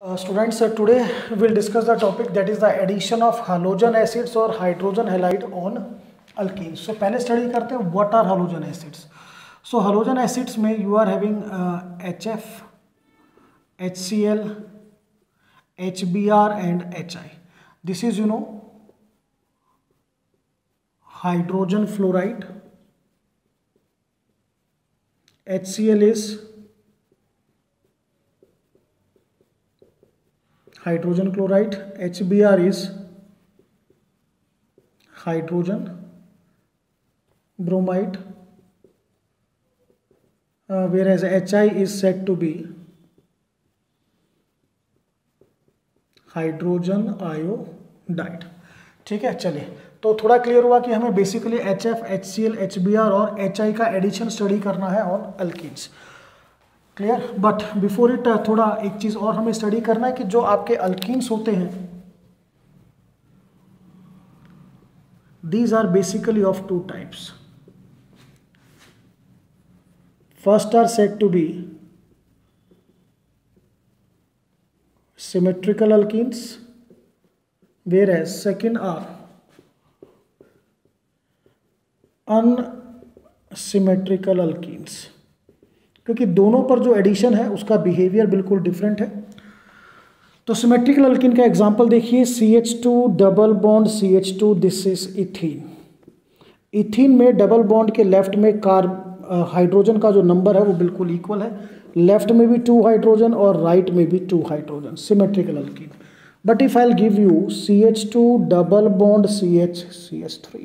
Students, today we'll discuss the topic that is the addition of halogen acids or hydrogen halide on alkenes. So पहले study करते हैं what are halogen acids. So halogen acids में you are having HF, HCl, HBr and HI. This is hydrogen fluoride. HCl is hydrogen chloride, HBr is hydrogen bromide, whereas HI is said to be hydrogen iodide. ठीक है, चलिए तो थोड़ा clear हुआ कि हमें basically HF, HCl, HBr और HI का एडिशन स्टडी करना है on alkenes. Clear. But before it थोड़ा एक चीज़ और हमें स्टडी करना है कि जो आपके अल्कीन्स होते हैं these are basically of two types. First are said to be symmetrical alkenes, whereas second are unsymmetrical alkenes. क्योंकि दोनों पर जो एडिशन है उसका बिहेवियर बिल्कुल डिफरेंट है. तो सिमेट्रिकल अल्कीन का एग्जांपल देखिए, CH2 double bond CH2, this is ethene. Ethene में डबल बॉन्ड के लेफ्ट में हाइड्रोजन का जो नंबर है वो बिल्कुल इक्वल है. लेफ्ट में भी 2 हाइड्रोजन और राइट में भी 2 hydrogen, symmetrical alkyne. But if I will give you CH2 double bond CH3.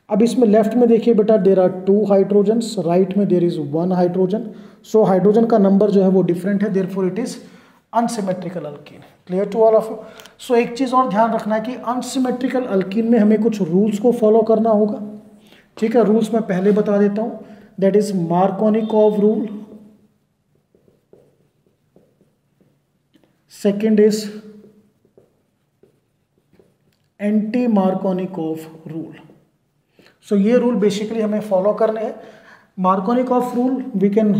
अब इसमें लेफ्ट में देखिए बेटा, देर आर 2 हाइड्रोजन्स, राइट में there is 1 hydrogen. So hydrogen का नंबर जो है वो डिफरेंट है, therefore it is unsymmetrical alkene. Clear to all of you. So एक चीज़ और ध्यान रखना है कि अनसिमेट्रिकल अल्कीन में हमें कुछ रूल्स को फॉलो करना होगा. ठीक है, रूल्स मैं पहले बता देता हूँ. That is Markovnikov rule. Second is anti Markovnikov rule. So ये रूल बेसिकली हमें फॉलो करने हैं. Markovnikov rule we can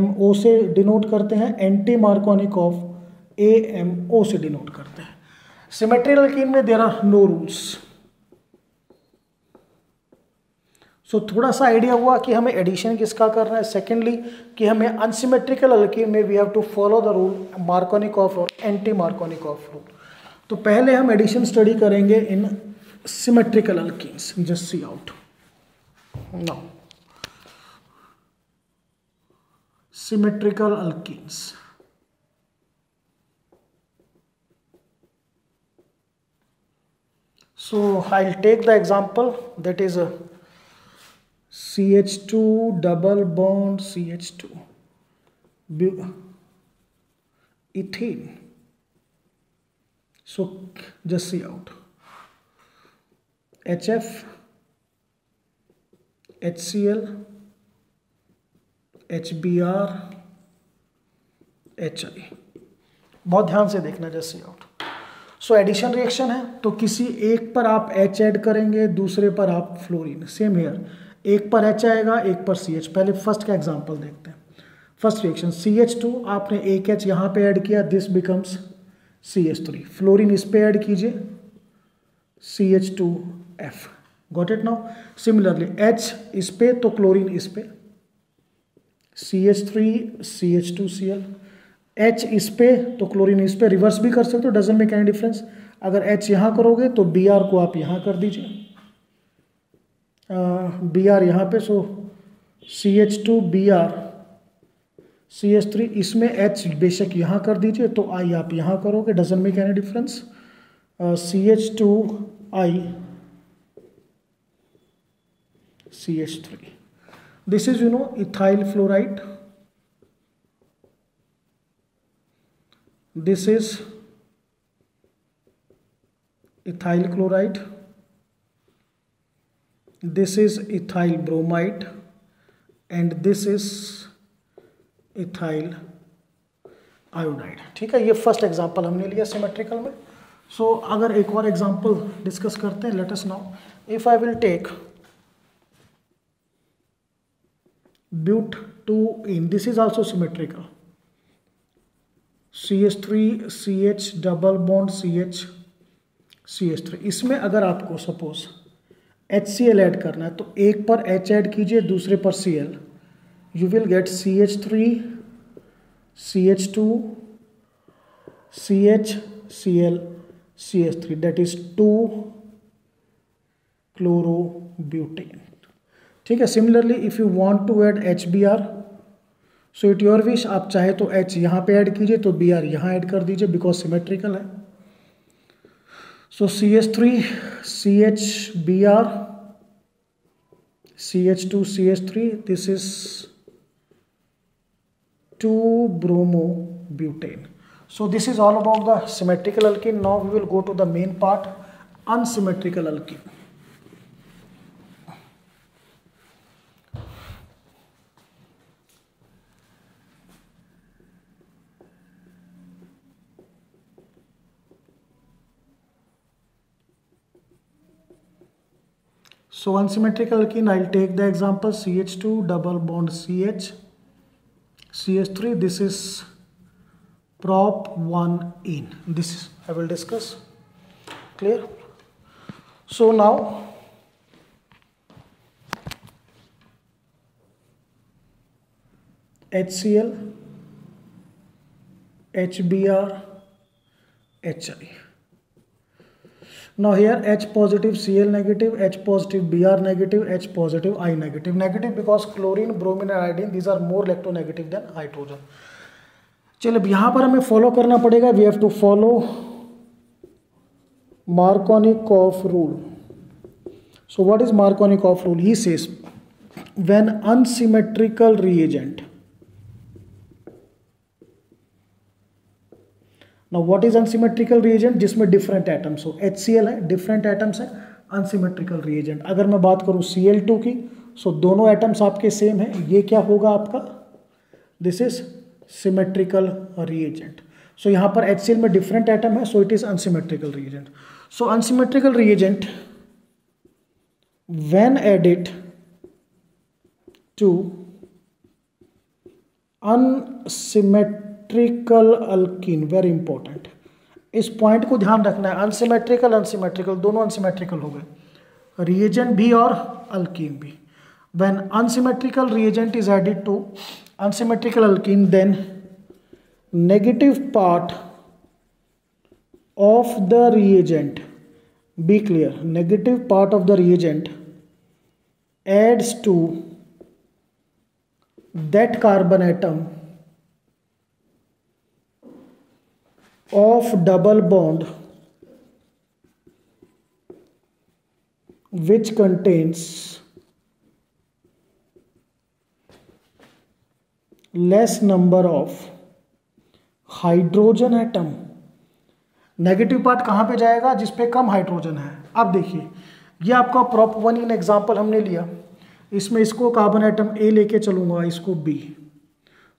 MO से डिनोट करते हैं, एंटी मार्कोनिकॉव AMO से डिनोट करते हैं. सिमेट्रिकल अल्कीन में there are no rules. So थोड़ा सा आइडिया हुआ कि हमें एडिशन किसका करना है. सेकेंडली कि हमें अनसिमेट्रिकल अल्कीन में we have to follow the rule Markovnikov और एंटी मार्कोनिकॉफ रूल. तो पहले हम एडिशन स्टडी करेंगे in symmetrical alkenes. Just see out now symmetrical alkenes. So I'll take the example that is CH2 double bond CH2 ethene. So just see out HF, HCl, HBr, HI. बहुत ध्यान से देखना. Just see out. So addition reaction है तो किसी एक पर आप H ऐड करेंगे, दूसरे पर आप फ्लोरीन. सेम हेयर, एक पर H आएगा, एक पर CH. पहले फर्स्ट का एग्जांपल देखते हैं. फर्स्ट रिएक्शन CH2, आपने एक H यहाँ पे ऐड किया, दिस बिकम्स CH3. फ्लोरीन इस पे ऐड कीजिए, CH2F. Got it now. Similarly H इस पे तो क्लोरीन इस पे, CH3 CH2Cl. H इस पे तो क्लोरीन इस पे. रिवर्स भी कर सकते हो, डजंट मेक एनी डिफरेंस. अगर H यहाँ करोगे तो Br को आप यहाँ कर दीजिए, Br यहाँ पे. सो CH2 Br CH3, इसमें H बेशक यहाँ कर दीजिए तो I आप यहाँ करोगे, doesn't make any difference. CH2I CH3. This is ethyl fluoride. This is ethyl chloride. This is ethyl bromide and this is ethyl iodide. ठीक है, ये फर्स्ट एग्जांपल हमने लिया सिमेट्रिकल में. सो अगर एक और एग्जांपल डिस्कस करते हैं, let us now. If I will take but2 in. This is also symmetrical. CH3 CH double bond CH CH3। इसमें अगर आपको सपोज HCl ऐड करना है तो एक पर H ऐड कीजिए, दूसरे पर Cl, you will get CH3 CH2 CHCl CH3, that is 2 chlorobutane। ठीक है। Similarly if you want to add HBr, so it your wish, आप चाहे तो H यहाँ पे ऐड कीजिए तो Br यहाँ ऐड कर दीजिए, बिकॉज सिमेट्रिकल है। सो CH3 CHBr CH2 CH3, this is 2 bromobutane। So this is all about the symmetrical alkene. Now we will go to the main part, unsymmetrical alkene। So unsymmetrical alkene, I'll take the example CH2 double bond CH CH3, this is prop 1 in, this is I will discuss, clear? So now HCl HBr HI, now here H positive Cl negative, H positive Br negative, H positive I negative, negative because chlorine, bromine and iodine, these are more electronegative than hydrogen। चलिए अब यहाँ पर हमें follow करना पड़ेगा, we have to follow Markovnikov rule। So what is Markovnikov rule? He says when unsymmetrical reagent, now what is unsymmetrical reagent? जिसमें different atoms हो, HCl है, different atoms है, unsymmetrical reagent। अगर मैं बात करूँ Cl2 की, so दोनों atoms आपके सेम है, ये क्या होगा आपका, this is symmetrical reagent। so यहाँ पर HCl में different atom है, so it is unsymmetrical reagent। so unsymmetrical reagent when added to unsymmetrical alkene, very important, इस पॉइंट को ध्यान रखना है, unsymmetrical unsymmetrical दोनों unsymmetrical हो गए, reagent भी और alkene भी। when unsymmetrical reagent is added to unsymmetrical alkene, then negative part of the reagent, be clear, negative part of the reagent adds to that carbon atom of double bond which contains less number of hydrogen atom. Negative part कहाँ पे जाएगा, जिस पे कम hydrogen है। अब देखिए ये आपका प्रॉप 1 इन एग्जांपल हमने लिया, इसमें इसको कार्बन एटम ए लेके चलूंगा, इसको बी,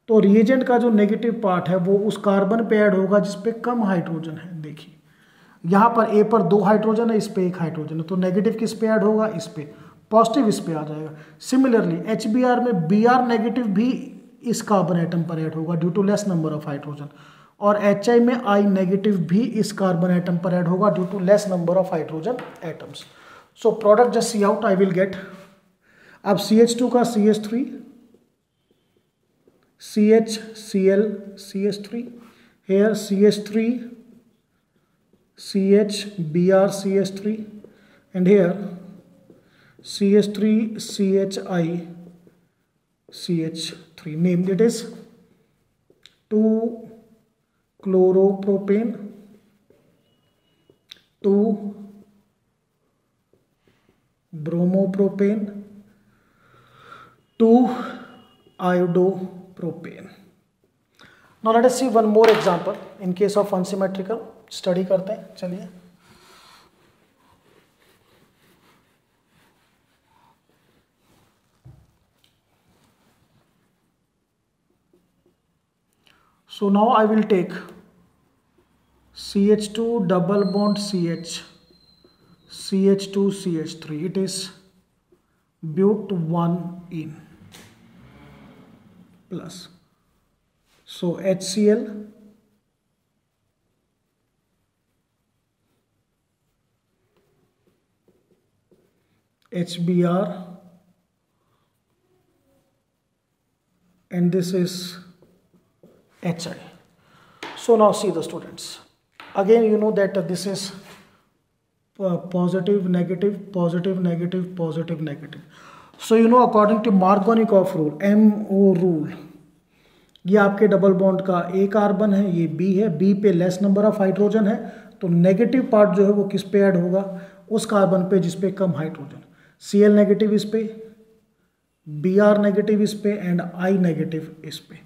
तो रिएजेंट का जो नेगेटिव पार्ट है वो उस कार्बन पे ऐड होगा जिस पे कम हाइड्रोजन है। देखिए यहाँ पर ए पर 2 हाइड्रोजन है, इस पे 1 हाइड्रोजन है, तो नेगेटिव किस पे ऐड होगा, इस पे, पॉजिटिव इस पे आ जाएगा। सिमिलरली HBr में Br नेगेटिव भी इस कार्बन एटम पर ऐड होगा due to less number of hydrogen, और HI में I नेगेटिव भी इस कार्बन एटम पर ऐड होगा due to less number of hydrogen atoms. So product just see out, I will get, अब CH2 का CH3 CHCl CH3, here CH3 CHBr CH3, and here CH3 CHI CH3, named it is 2 chloropropane, 2 bromopropane, 2 iodopropane। Now let us see one more example in case of unsymmetrical, study करते हैं, चलिए। So now I will take CH2 double bond CH CH2 CH3, it is but 1 in plus, so HCl HBr, and this is HI. So now see the students, again you know that this is positive, negative, positive, negative, positive, negative. So you know according to Markovnikov rule, MO rule, ये आपके double bond का A carbon है, ये B है, B पे less number of hydrogen है, तो negative part जो है वो किस पे ऐड होगा, उस कार्बन पे जिस पे कम हाइड्रोजन। Cl नेगेटिव इस पे, Br नेगेटिव इस पे, एंड I नेगेटिव इस पे।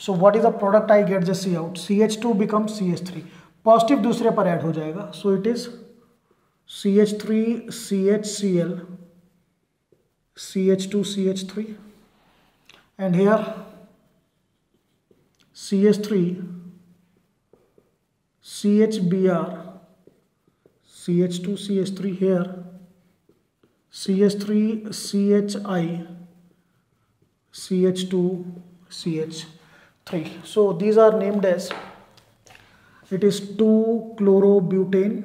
सो what is the product I get, just see out, CH2 become CH3, positive दूसरे पर ऐड हो जाएगा, सो it is CH3 CHCl CH2 CH3, and here CH3 CHBr CH2 CH3, here CH3 CHI CH2 CH3. So these are named as, it is 2-chlorobutane,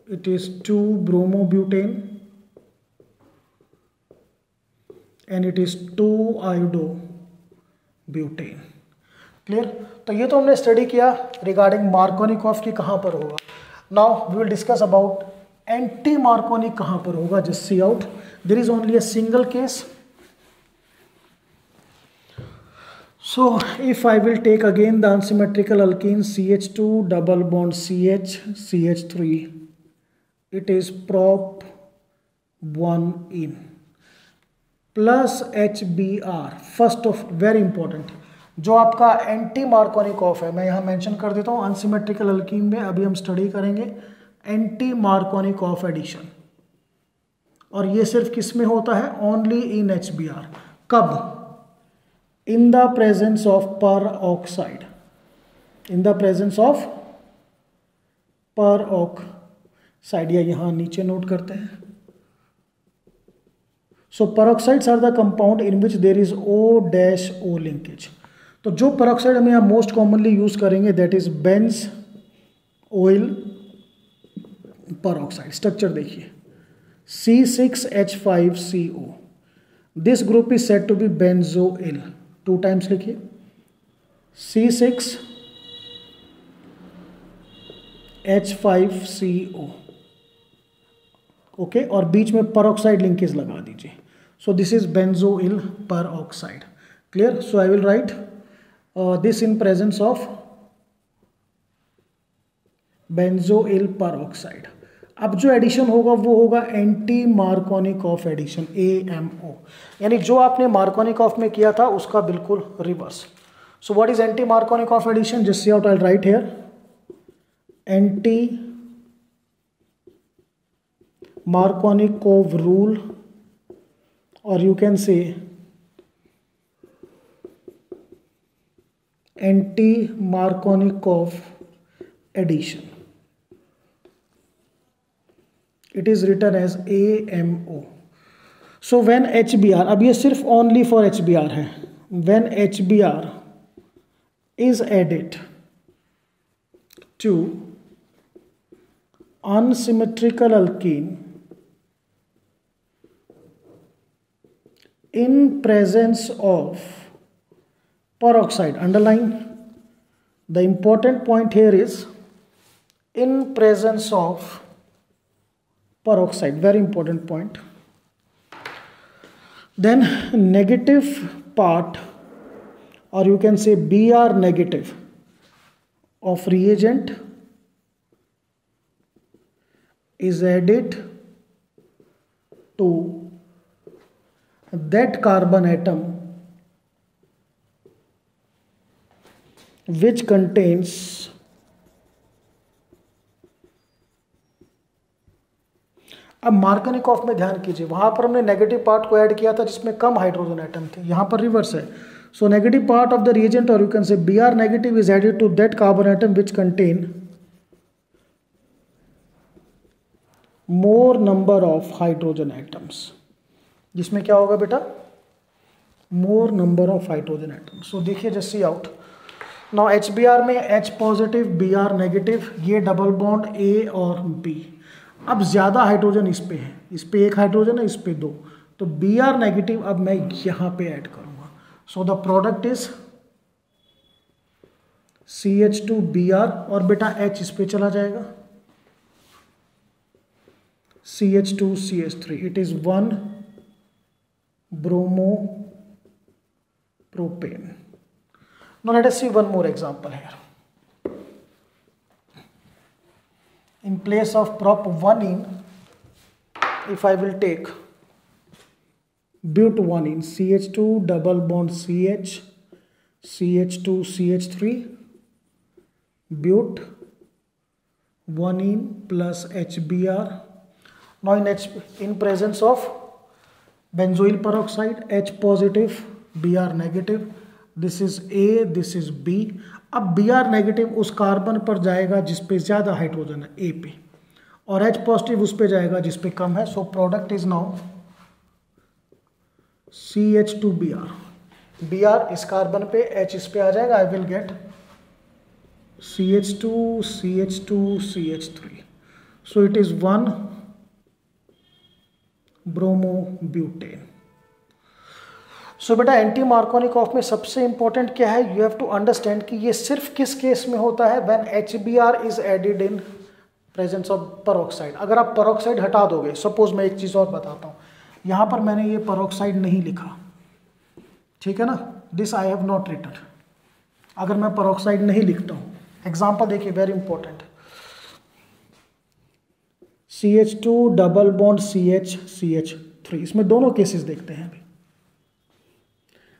it is 2-bromobutane, and it is 2-iodobutane. Clear? तो ये तो हमने study किया regarding Markovnikov की कहाँ पर होगा। Now we will discuss about anti Markovnikov कहाँ पर होगा। Just see out, there is only a single case. So if I will take again the unsymmetrical alkene CH2 double bond CH CH3, it is prop 1 in plus HBr, first of very important, जो आपका anti Markovnikov है, मैं यहाँ mention कर देता हूँ। Unsymmetrical alkene में अभी हम स्टडी करेंगे एंटी मार्कोनिकॉफ एडिशन, और ये सिर्फ किस में होता है, ओनली इन HBr। कब? in the presence of peroxide, in the presence of peroxide, या यहाँ नीचे नोट करते हैं। So peroxides are the compound in which there is O-O linkage। तो जो peroxide हम यहाँ मोस्ट कॉमनली यूज करेंगे that is benzoyl peroxide। Structure देखिए, C6H5CO, this group is said to be benzoyl. 2 times लिखिए, C6H5CO, okay, और बीच में peroxide linkage लगा दीजिए। सो this is benzoyl peroxide। Clear? So I will right this in presence of benzoyl peroxide। अब जो addition होगा वो होगा एंटी मार्कोनिकॉफ एडिशन, AMO, यानी जो आपने मार्कोनिकॉफ में किया था उसका बिल्कुल reverse. So what is anti Markovnikov addition? Just see out, I will write here anti Markovnikov rule, और you can say anti Markovnikov addition. It is written as AMO. So when HBr, अब ये सिर्फ only for HBr है, when HBr is added to unsymmetrical alkene in presence of peroxide, underline the important point here is in presence of peroxide, very important point, then negative part, or you can say Br negative of reagent is added to that carbon atom which contains अब Markovnikov में ध्यान कीजिए, वहां पर हमने negative part को add किया था जिसमें कम हाइड्रोजन एटम थे, यहां पर रिवर्स है। So negative part of the reagent, और you can say Br negative is added to that carbon atom which contain more number of hydrogen atoms, जिसमें क्या होगा बेटा, more number of hydrogen atoms. So देखिए, just see out now, HBr में H positive Br negative, ये double bond A और B। अब ज़्यादा हाइड्रोजन इस पे है, इस पे एक हाइड्रोजन है, इस पे दो, तो Br नेगेटिव अब मैं यहाँ पे ऐड करूँगा। So the product is CH2Br, और बेटा H इस पे चला जाएगा, CH2CH3, it is 1 bromopropane. Now let us see one more example here. In place of prop 1ene, if I will take but 1ene, CH2 double bond CH, CH2 CH3, but 1ene plus HBr. Now in presence of benzoyl peroxide, H positive, Br negative, this is A, this is B. अब Br negative उस carbon पर जाएगा जिस पे ज़्यादा hydrogen है, A पे, और H पॉजिटिव उस पे जाएगा जिस पे कम है. So product is now CH2Br. Br इस कार्बन पे, H इस पे आ जाएगा, आई will gate CH2 CH2 CH3. So it is 1 bromobutane. सो बेटा एंटी मार्कोनिकॉफ में सबसे इंपॉर्टेंट क्या है, यू हैव टू अंडरस्टैंड कि ये सिर्फ किस केस में होता है, when HBr is added in presence of peroxide. अगर आप पेरोक्साइड हटा दोगे, सपोज मैं एक चीज़ और बताता हूँ, यहाँ पर मैंने ये पेरोक्साइड नहीं लिखा, ठीक है ना, this I have not written. अगर मैं पेरोक्साइड नहीं लिखता हूँ, एग्जाम्पल देखिए very important, CH2 double bond CH CH3, इसमें दोनों केसेस देखते हैं. अभी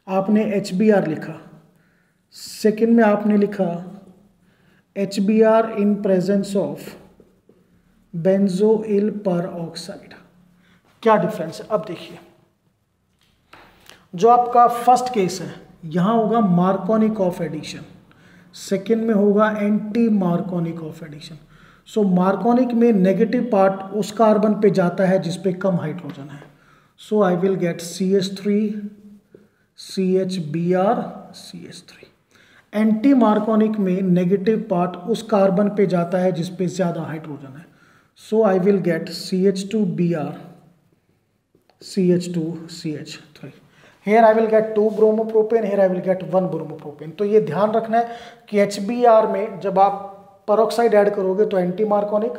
आपने HBr लिखा, सेकेंड में आपने लिखा HBr in presence of benzoyl peroxide. क्या डिफरेंस है अब देखिए. जो आपका फर्स्ट केस है, यहां होगा मार्कोनिकॉफ एडिशन, सेकेंड में होगा एंटी मार्कोनिकॉफ एडिशन. सो मार्कोनिक में नेगेटिव पार्ट उस कार्बन पे जाता है जिस पे कम हाइड्रोजन है. So I will get CH3 CHBr CH3. Anti Markovnikov में नेगेटिव पार्ट उस कार्बन पे जाता है जिस पे ज़्यादा हाइड्रोजन है. So I will get CH2Br CH2 CH3. Here I will get 2 bromopropane, here I will get 1 bromopropane. तो ये ध्यान रखना है कि HBr में जब आप पेरोक्साइड ऐड करोगे तो एंटी मार्कोनिक,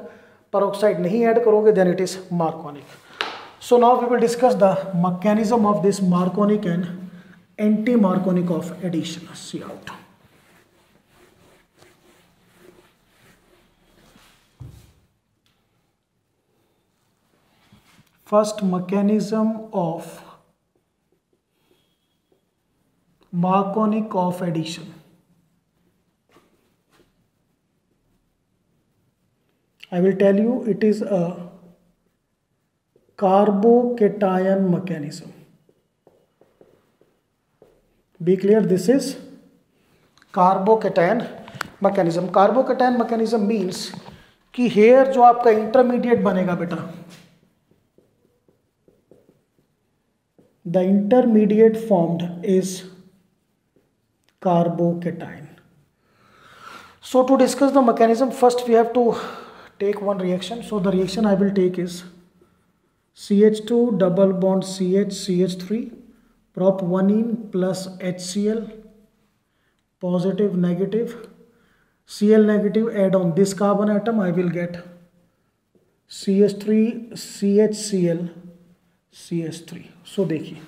पेरोक्साइड नहीं ऐड करोगे then it is Markovnikov. So now we will discuss the mechanism of this Markovnikov and anti Markovnikov of addition. See out. First mechanism of Markovnikov of addition. I will tell you it is a carbocation mechanism. Be clear, this is carbocation mechanism. Carbocation mechanism means कि here जो आपका intermediate बनेगा बेटा, the intermediate formed is carbocation. So to discuss the mechanism, first we have to take one reaction. So the reaction I will take is CH2 double bond CH CH3 prop 1ene plus HCl, positive negative, Cl negative, add on this carbon atom, I will get CH3 CHCl CH3. So देखिए,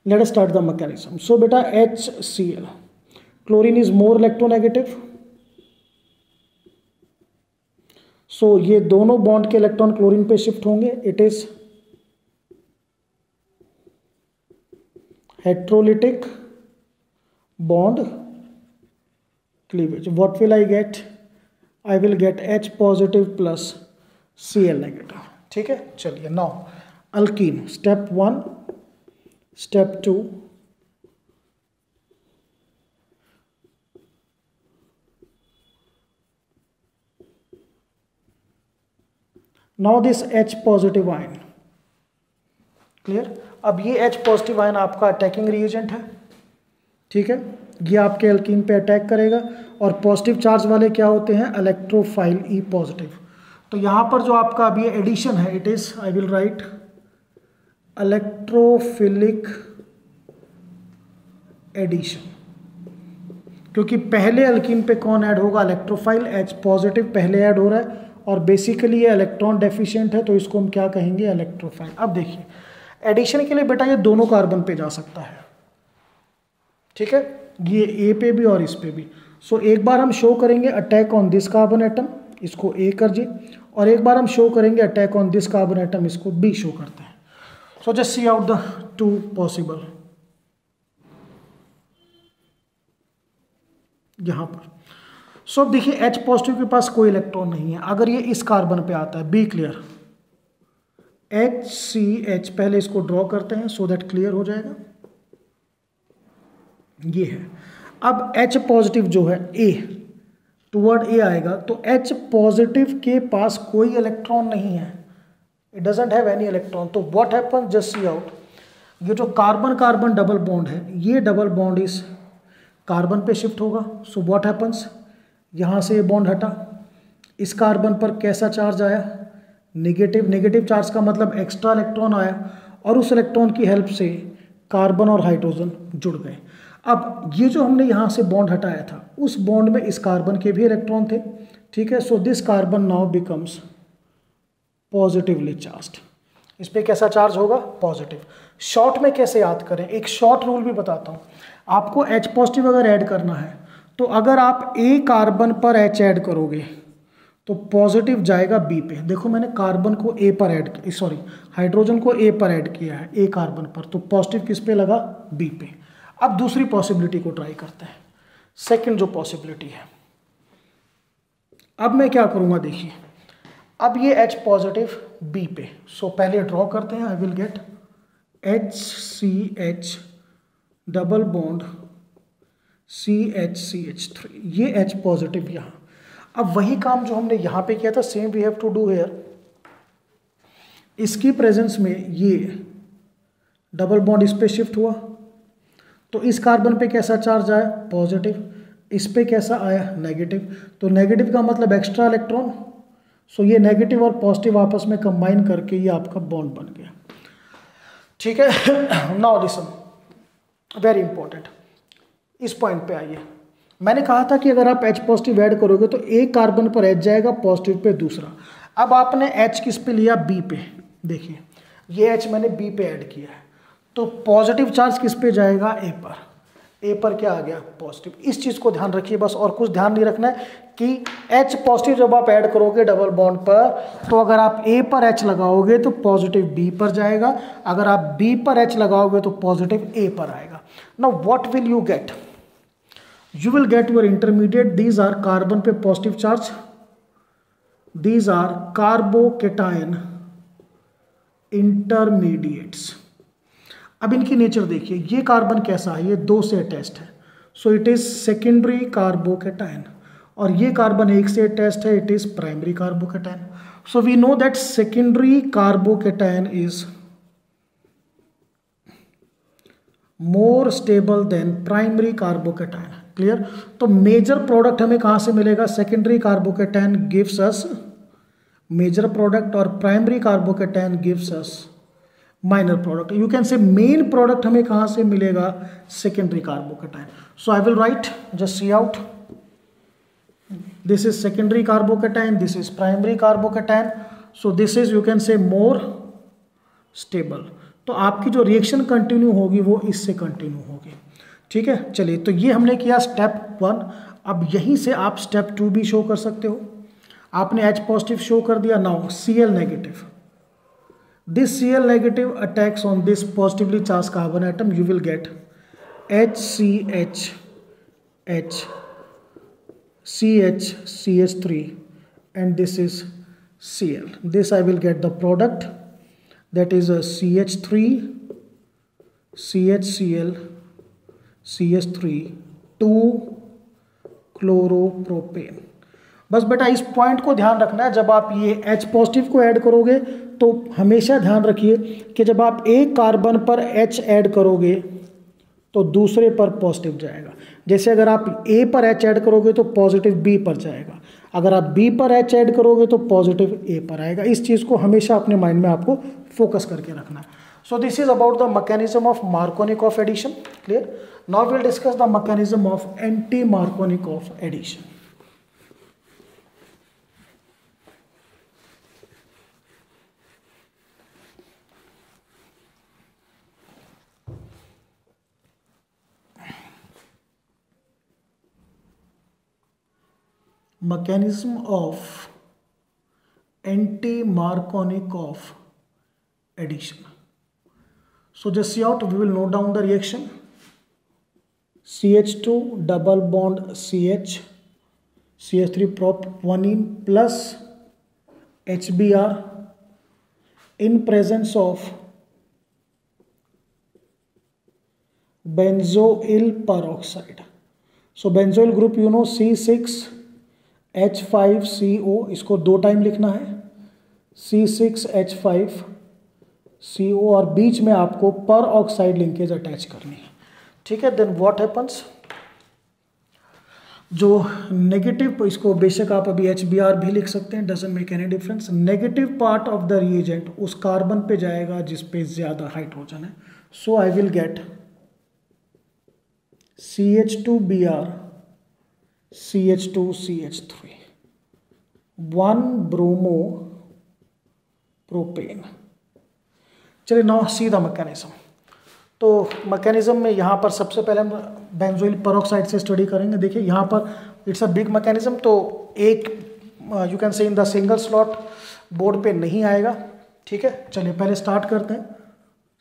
let us start the mechanism. So बेटा HCl, chlorine is more electronegative. सो ये दोनों bond के electron chlorine पे shift होंगे. It is heterolytic bond cleavage. What will I get? I will gate H positive plus Cl negative. ठीक है, चलिए now alkyne. Step 1, step 2, now this H positive ion. Clear? अब ये H positive ion आपका attacking reagent है. ठीक है, ये आपके अल्कीन पे अटैक करेगा. और पॉजिटिव चार्ज वाले क्या होते हैं? Electrophile E positive. तो यहाँ पर जो आपका अभी एडिशन है, it is, I will write electrophilic addition, क्योंकि पहले अल्कीन पे कौन ऐड होगा, इलेक्ट्रोफाइल, H पॉजिटिव पहले ऐड हो रहा है और बेसिकली ये इलेक्ट्रॉन डेफिशिएंट है, तो इसको हम क्या कहेंगे, इलेक्ट्रोफाइल। अब देखिए एडिशन के लिए बेटा ये दोनों कार्बन पे जा सकता है, ठीक है, ये ए पे भी और इस पे भी। सो एक बार हम शो करेंगे attack on this carbon atom, इसको ए कर जी, और एक बार हम शो करेंगे attack on this carbon atom, इसको बी शो करते हैं। So just see out the two possible. यहां पर सो अब देखिए H पॉजिटिव के पास कोई इलेक्ट्रॉन नहीं है, अगर ये इस कार्बन पे आता है, बी क्लियर, HCH, पहले इसको ड्रॉ करते हैं सो दैट क्लियर हो जाएगा, ये है। अब H पॉजिटिव जो है A टुवर्ड A आएगा, तो H पॉजिटिव के पास कोई इलेक्ट्रॉन नहीं है, it doesn't have any electron. तो what happen, just see out, ये जो कार्बन कार्बन डबल बॉन्ड है, ये डबल बॉन्ड इस कार्बन पे शिफ्ट होगा। सो व्हाट हैपन्स, यहाँ से ये बॉन्ड हटा, इस कार्बन पर कैसा चार्ज आया, नेगेटिव, नेगेटिव चार्ज का मतलब एक्स्ट्रा इलेक्ट्रॉन आया, और उस इलेक्ट्रॉन की हेल्प से कार्बन और हाइड्रोजन जुड़ गए। अब ये जो हमने यहाँ से बॉन्ड हटाया था, उस बॉन्ड में इस कार्बन के भी इलेक्ट्रॉन थे, ठीक है। So this carbon now becomes positively charged, इस पर कैसा चार्ज होगा, पॉजिटिव। शॉर्ट में कैसे याद करें, एक शॉर्ट रूल भी बताता हूँ आपको। H पॉजिटिव अगर ऐड करना है तो अगर आप A कार्बन पर H ऐड करोगे तो पॉजिटिव जाएगा B पे। देखो मैंने कार्बन को A पर ऐड, सॉरी हाइड्रोजन को A पर ऐड किया है, A कार्बन पर, तो पॉजिटिव किस पे लगा, B पे। अब दूसरी पॉसिबिलिटी को ट्राई करते हैं, सेकंड जो पॉसिबिलिटी है। अब मैं क्या करूँगा, देखिए अब ये H पॉजिटिव B पे, सो पहले ड्रॉ करते हैं, आई will gate HCH double bond CH3, ये H पॉजिटिव यहाँ। अब वही काम जो हमने यहाँ पे किया था, same we have to do here. इसकी प्रेजेंस में ये डबल बॉन्ड इस पे शिफ्ट हुआ, तो इस कार्बन पे कैसा चार्ज आया, पॉजिटिव, इस पे कैसा आया, नेगेटिव। तो नेगेटिव का मतलब एक्स्ट्रा इलेक्ट्रॉन, सो ये नेगेटिव और पॉजिटिव आपस में कंबाइन करके ये आपका बॉन्ड बन गया, ठीक है। नाउ लिसन, वेरी इंपॉर्टेंट, इस पॉइंट पे आइए। मैंने कहा था कि अगर आप H पॉजिटिव ऐड करोगे तो एक कार्बन पर H जाएगा, पॉजिटिव पे दूसरा। अब आपने H किस पे लिया, B पे, देखिए ये H मैंने B पे ऐड किया है, तो पॉजिटिव चार्ज किस पे जाएगा, A पर। A पर क्या आ गया, पॉजिटिव। इस चीज़ को ध्यान रखिए बस, और कुछ ध्यान नहीं रखना है कि H पॉजिटिव जब आप ऐड करोगे डबल बॉन्ड पर, तो अगर आप A पर H लगाओगे तो पॉजिटिव B पर जाएगा, अगर आप B पर H लगाओगे तो पॉजिटिव A पर आएगा। Now what will you get, you will get your intermediate, these are carbon पे positive charge, these are carbocation intermediates। अब इनकी नेचर देखिए, ये कार्बन कैसा है, ये 2 से अटैच्ड है, so it is secondary carbocation, और ये कार्बन 1 से अटैच्ड है, it is primary carbocation. So we know that secondary carbocation is more stable than primary carbocation, clear. तो मेजर प्रोडक्ट हमें कहाँ से मिलेगा, secondary carbocation gives us major product, और primary carbocation gives us minor product. You can say main product हमें कहाँ से मिलेगा, secondary carbocation. So I will write, just see out, this is secondary carbocation, this is primary carbocation, so this is, you can से more stable. तो आपकी जो reaction continue होगी वो इससे कंटिन्यू होगी, ठीक है। चलिए, तो ये हमने किया स्टेप 1। अब यहीं से आप स्टेप 2 भी शो कर सकते हो। आपने H पॉजिटिव शो कर दिया, now Cl negative, this Cl negative attacks on this positively charge carbon atom, you will gate HCH H CH CH3 and this is Cl. This I will get the product, that is a CH3 CHCl CH3 2 chloropropane. बस बेटा इस point को ध्यान रखना है, जब आप ये H पॉजिटिव को ऐड करोगे तो हमेशा ध्यान रखिए कि जब आप एक कार्बन पर H ऐड करोगे तो दूसरे पर पॉजिटिव जाएगा। जैसे अगर आप ए पर एच ऐड करोगे तो पॉजिटिव बी पर जाएगा, अगर आप बी पर एच ऐड करोगे तो पॉजिटिव ए पर आएगा। इस चीज़ को हमेशा अपने माइंड में आपको फोकस करके रखना है। So this is about the mechanism of Markovnikov addition. Clear? Now will discuss the mechanism of anti Markovnikov addition. Mechanism of anti-Markovnikov addition. So just see out, we will note down the reaction. CH2 double bond CH, CH3 prop 1 plus HBr in presence of benzoyl peroxide. So benzoyl group you know C6H5CO, इसको 2 time लिखना है, C6H5CO, और बीच में आपको पर oxide linkage attach करनी है। ठीक है, देन व्हाट हैपन्स, जो नेगेटिव, इसको बेशक आप अभी HBr भी लिख सकते हैं, doesn't make any difference. Negative part of the reagent उस कार्बन पे जाएगा जिस पे ज्यादा हाइड्रोजन है। So I will get CH2Br CH2CH3 1 bromo propane. चलिए नाउ सी द मैकेनिज्म। तो मैकेनिज्म में यहाँ पर सबसे पहले हम बेंजोइल पेरोक्साइड से स्टडी करेंगे। देखिए यहाँ पर इट्स अ बिग मैकेनिज्म, तो एक यू कैन से in the single slot board पे नहीं आएगा। ठीक है, चलिए पहले स्टार्ट करते हैं।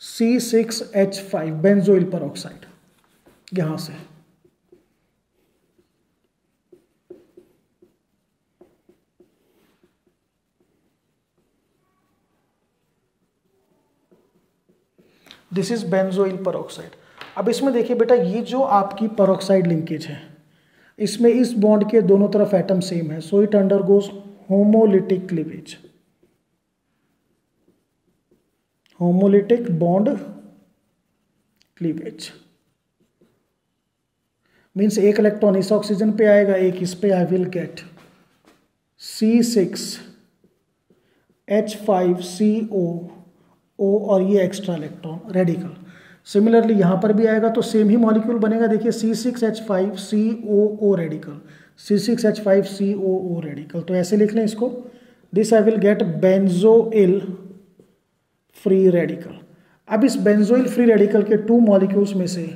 C6H5 बेंजोइल पेरोक्साइड, यहाँ से दिस इज बेंजोइल पेरोक्साइड। अब इसमें देखिए बेटा, ये जो आपकी पेरोक्साइड लिंकेज है, इसमें इस बॉन्ड के दोनों तरफ एटम सेम है, so it undergoes homolytic cleavage, homolytic bond cleavage means एक इलेक्ट्रॉन इस ऑक्सीजन पे आएगा, एक इस पे। आई विल गेट C6H5CO और ये एक्स्ट्रा इलेक्ट्रॉन रेडिकल। सिमिलरली यहाँ पर भी आएगा तो सेम ही मॉलिक्यूल बनेगा। देखिए C6H5COO रेडिकल, C6H5COO रेडिकल, तो ऐसे लिख लें इसको। This I will get benzoyl free radical. अब इस बेंजोइल फ्री रेडिकल के 2 मॉलिक्यूल्स में से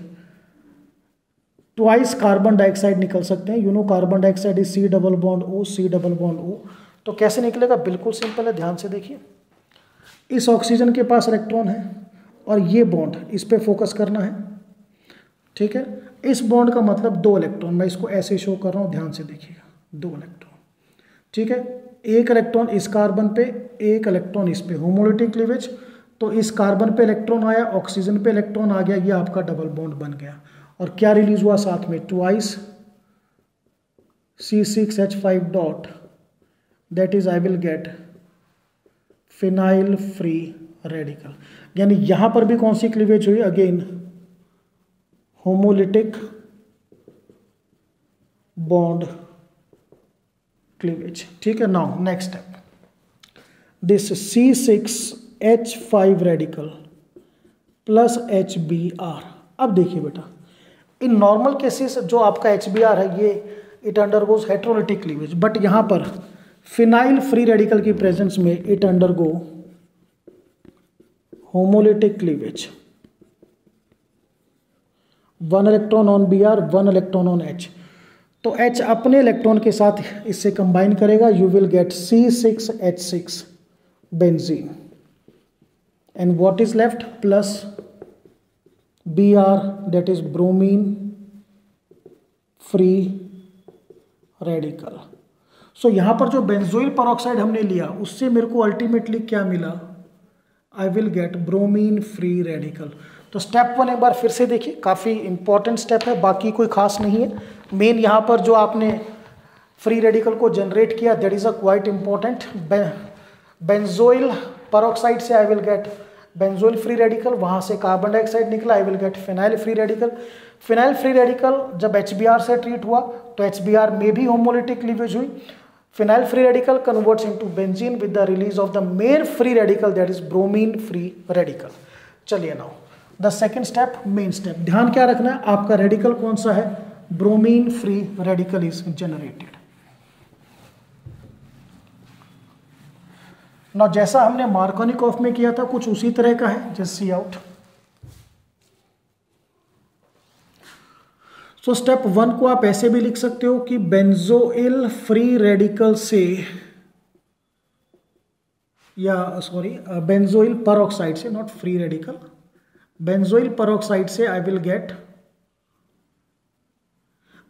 ट्वाइस कार्बन डाइऑक्साइड निकल सकते हैं। You know carbon dioxide is C double bond O, C double bond O। तो कैसे निकलेगा, बिल्कुल सिंपल है, ध्यान से देखिए। इस ऑक्सीजन के पास इलेक्ट्रॉन है और ये बॉन्ड, इस पे फोकस करना है। ठीक है, इस बॉन्ड का मतलब 2 इलेक्ट्रॉन, मैं इसको ऐसे शो कर रहा हूँ, ध्यान से देखिएगा, 2 इलेक्ट्रॉन। ठीक है, एक इलेक्ट्रॉन इस कार्बन पे, एक इलेक्ट्रॉन इस पे, होमोलिटिक क्लीवेज। तो इस कार्बन पे इलेक्ट्रॉन आया, ऑक्सीजन पे इलेक्ट्रॉन आ गया, ये आपका डबल बॉन्ड बन गया। और क्या रिलीज हुआ साथ में, twice C6H5 dot, that is I will get phenyl free radical. यानी यहां पर भी कौन सी क्लीवेज हुई, अगेन होमोलिटिक बॉन्ड क्लीवेज। ठीक है, now next step, this C6H5 radical plus HBr। अब देखिए बेटा, इन नॉर्मल केसेस जो आपका HBr है, ये it undergoes heterolytic cleavage, but यहां पर फिनाइल फ्री रेडिकल की प्रेजेंस में it undergo homolytic cleavage. 1 electron on Br, 1 electron on H। तो H अपने इलेक्ट्रॉन के साथ इससे कंबाइन करेगा, you will get C6H6 benzene, and what is left, plus Br, that is bromine free radical. So यहाँ पर जो बेंजोइल पेरोक्साइड हमने लिया, उससे मेरे को अल्टीमेटली क्या मिला, आई will get bromine free radical. तो स्टेप 1 एक बार फिर से देखिए, काफ़ी इंपॉर्टेंट स्टेप है, बाकी कोई खास नहीं है। मेन यहाँ पर जो आपने फ्री रेडिकल को जनरेट किया, that is a quite important. Benzoyl peroxide से I will get benzoyl free radical, वहाँ से कार्बन डाइऑक्साइड निकला, I will get phenyl free radical. Phenyl free radical जब HBr से ट्रीट हुआ तो HBr में भी होमोलिटिक क्लीवेज हुई। Phenyl free radical converts into benzene with the release of the main free radical that is bromine free radical. चलिए now the second step, main step. ध्यान क्या रखना है, आपका रेडिकल कौन सा है, bromine free radical is generated. ना जैसा हमने मार्कोनिकॉफ में किया था कुछ उसी तरह का है, just see out. So step 1 को आप ऐसे भी लिख सकते हो कि बेंजोइल फ्री रेडिकल से, या सॉरी बेंजोइल परऑक्साइड से, not free radical, benzoyl peroxide से I will get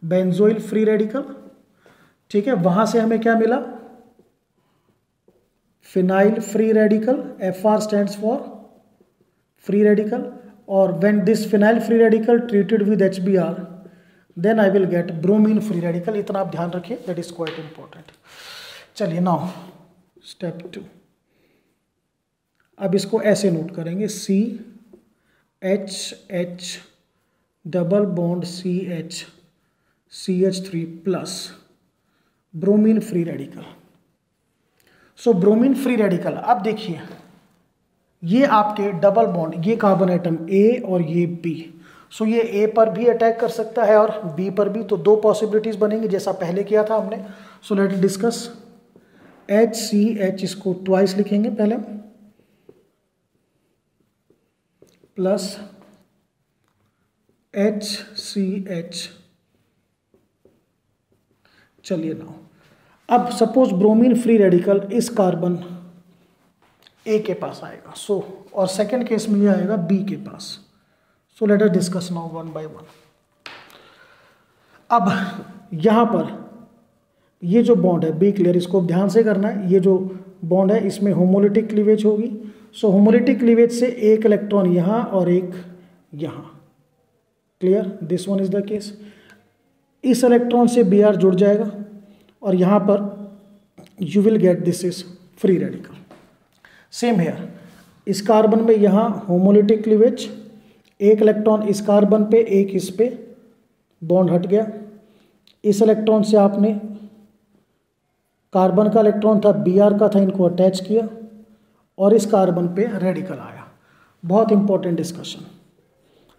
benzoyl free radical. ठीक है, वहां से हमें क्या मिला, phenyl free radical, FR stands for free radical, और when this phenyl free radical treated with HBr then I will get bromine free radical. इतना आप ध्यान रखिए, दैट इज क्वाइट इंपॉर्टेंट। चलिए नाउ स्टेप 2, अब इसको ऐसे नोट करेंगे, CH double bond CH CH3 plus bromine free radical. So bromine free radical, अब देखिए ये आपके डबल बॉन्ड, ये कार्बन एटम A और ये B, सो ये A पर भी अटैक कर सकता है और B पर भी, तो दो पॉसिबिलिटीज बनेंगी जैसा पहले किया था हमने। So let discuss. HCH इसको ट्वाइस लिखेंगे पहले, प्लस HCH। चलिए नाउ अब सपोज ब्रोमीन फ्री रेडिकल इस कार्बन A के पास आएगा, सो और सेकेंड केस में ये आएगा B के पास। So let us discuss now one by one. अब यहां पर ये जो बॉन्ड है, बी क्लियर, इसको ध्यान से करना है। ये जो बॉन्ड है इसमें होमोलिटिक क्लीवेज होगी। सो होमोलिटिक क्लीवेज से एक इलेक्ट्रॉन यहां और एक यहां, clear, this one is the case. इस इलेक्ट्रॉन से Br जुड़ जाएगा और यहां पर you will get this is free radical. Same here, इस कार्बन में यहां होमोलिटिक क्लीवेज, एक इलेक्ट्रॉन इस कार्बन पे, एक इस पे, बॉन्ड हट गया। इस इलेक्ट्रॉन से आपने कार्बन का इलेक्ट्रॉन था, Br का था, इनको अटैच किया और इस कार्बन पे रेडिकल आया। बहुत इंपॉर्टेंट डिस्कशन।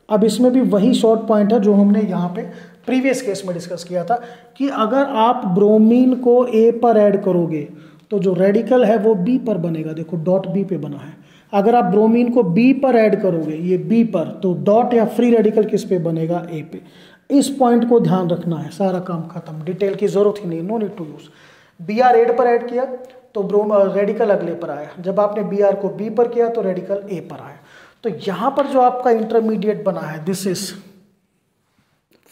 अब इसमें भी वही शॉर्ट पॉइंट है जो हमने यहाँ पे प्रीवियस केस में डिस्कस किया था कि अगर आप ब्रोमीन को A पर ऐड करोगे तो जो रेडिकल है वो B पर बनेगा। देखो डॉट B पे बना है। अगर आप ब्रोमीन को B पर ऐड करोगे, ये B पर, तो डॉट या फ्री रेडिकल किस पे बनेगा, A पे। इस पॉइंट को ध्यान रखना है, सारा काम खत्म, डिटेल की जरूरत ही नहीं, no need to use. Br A पर ऐड किया तो रेडिकल अगले पर आया, जब आपने Br को B पर किया तो रेडिकल A पर आया। तो यहां पर जो आपका इंटरमीडिएट बना है, this is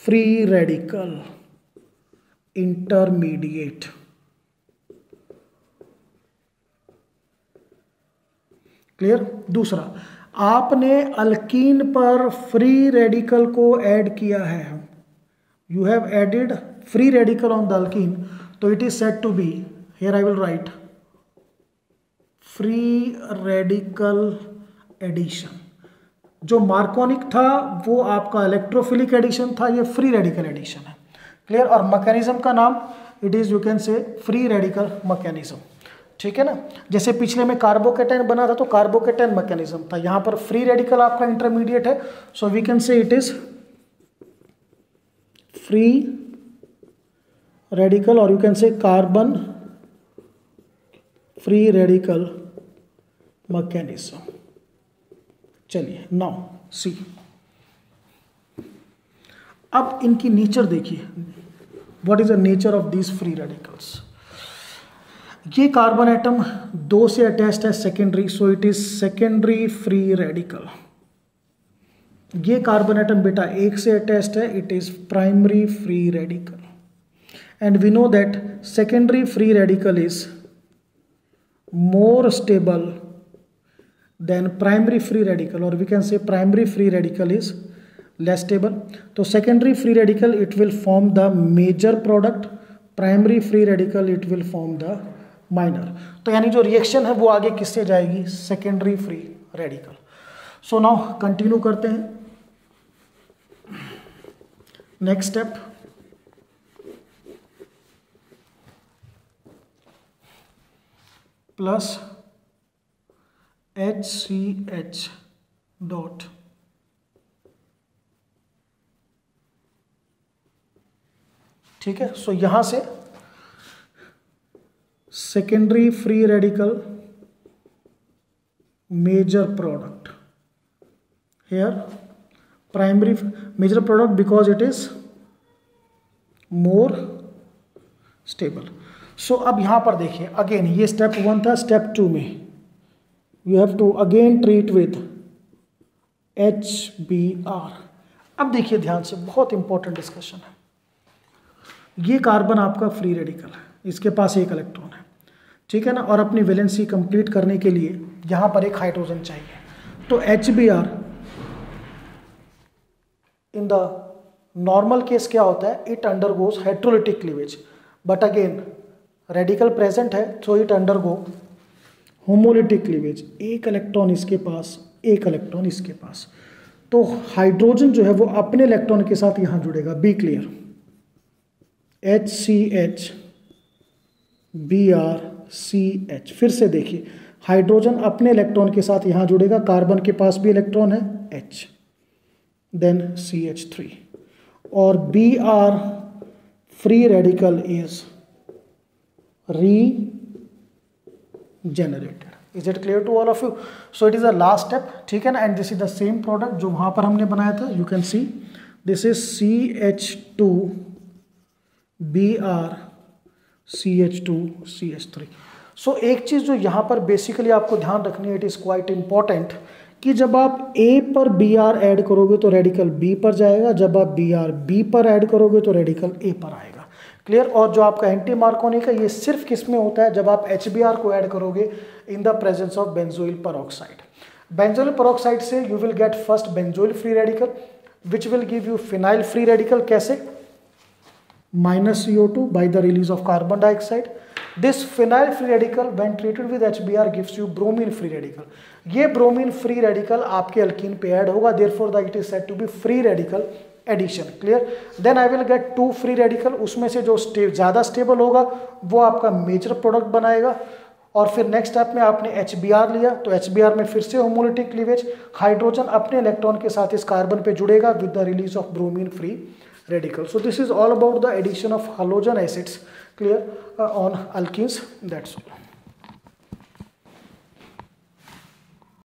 free radical intermediate. Clear. दूसरा, आपने अल्कीन पर फ्री रेडिकल को ऐड किया है, you have added free radical on the alkene, तो it is said to be, here I will write free radical addition. जो मार्कोनिक था वो आपका इलेक्ट्रोफिलिक एडिशन था, ये फ्री रेडिकल एडिशन है। क्लियर। और मैकेनिज्म का नाम it is, you can say, free radical mechanism. ठीक है ना, जैसे पिछले में कार्बोकेटाइन बना था तो कार्बोकेटाइन मैकेनिज्म था, यहां पर फ्री रेडिकल आपका इंटरमीडिएट है, so we can say it is free radical, और you can say carbon free radical mechanism. चलिए नाउ सी, अब इनकी नेचर देखिए, what is the nature of these free radicals. ये कार्बन एटम 2 से attached है secondary, so it is secondary free radical. ये carbon atom बेटा 1 से अटैच्ड है, it is primary free radical. And we know that secondary free radical is more stable than primary free radical, or we can say primary free radical is less stable. तो secondary free radical it will form the major product, primary free radical it will form the minor। तो यानी जो reaction है वो आगे किससे जाएगी, secondary free radical. So now continue करते हैं। Next step, plus HCH dot ठीक है। सो यहां से secondary free radical major product, here primary major product because it is more stable. So अब यहां पर देखिए, अगेन ये स्टेप 1 था। स्टेप 2 में you have to again treat with HBr। अब देखिए ध्यान से, बहुत इंपॉर्टेंट डिस्कशन है। ये कार्बन आपका फ्री रेडिकल है, इसके पास एक इलेक्ट्रॉन है, ठीक है ना, और अपनी वैलेंसी कंप्लीट करने के लिए यहां पर एक हाइड्रोजन चाहिए। तो HBr in the normal case क्या होता है, it undergoes heterolytic cleavage, but again radical present है तो इट अंडरगो होमोलिटिक क्लीवेज। एक इलेक्ट्रॉन इसके पास, एक इलेक्ट्रॉन इसके पास, तो हाइड्रोजन जो है वो अपने इलेक्ट्रॉन के साथ यहां जुड़ेगा। Be clear, HCH BrCH। फिर से देखिए, हाइड्रोजन अपने इलेक्ट्रॉन के साथ यहां जुड़ेगा, कार्बन के पास भी इलेक्ट्रॉन है H, देन CH3, और Br free radical is regenerated. Is it clear to all of you? So it is the last step, ठीक है ना, and this is the same product जो वहां पर हमने बनाया था। You can see this is CH2 Br CH2 CH3। सो एक चीज जो यहां पर बेसिकली आपको ध्यान रखनी है, इट इज क्वाइट इंपॉर्टेंट, कि जब आप A पर Br ऐड करोगे तो रेडिकल B पर जाएगा, जब आप Br B पर ऐड करोगे तो रेडिकल A पर आएगा। क्लियर। और जो आपका एंटी मार्कोनी का, ये सिर्फ किस में होता है, जब आप HBr को ऐड करोगे in the presence of benzoyl peroxide. Benzoyl peroxide से you will get first benzoyl free radical which will give you phenyl free radical. कैसे? -CO2 by the release of carbon dioxide. This phenyl free radical when treated with HBr gives you bromine free radical. ये bromine free radical आपके alkyne पे add होगा, therefore it is said to be free radical addition. Clear? Then I will get 2 free radical, उसमें से जो ज़्यादा stable होगा वो आपका मेजर प्रोडक्ट बनाएगा। और फिर नेक्स्ट स्टेप में आपने HBr लिया, तो HBr में फिर से होमोलिटिक क्लीवेज, हाइड्रोजन अपने इलेक्ट्रॉन के साथ इस कार्बन पे जुड़ेगा with the release of bromine free radical. So this is all about the addition of halogen acids, clear, on alkenes. That's all.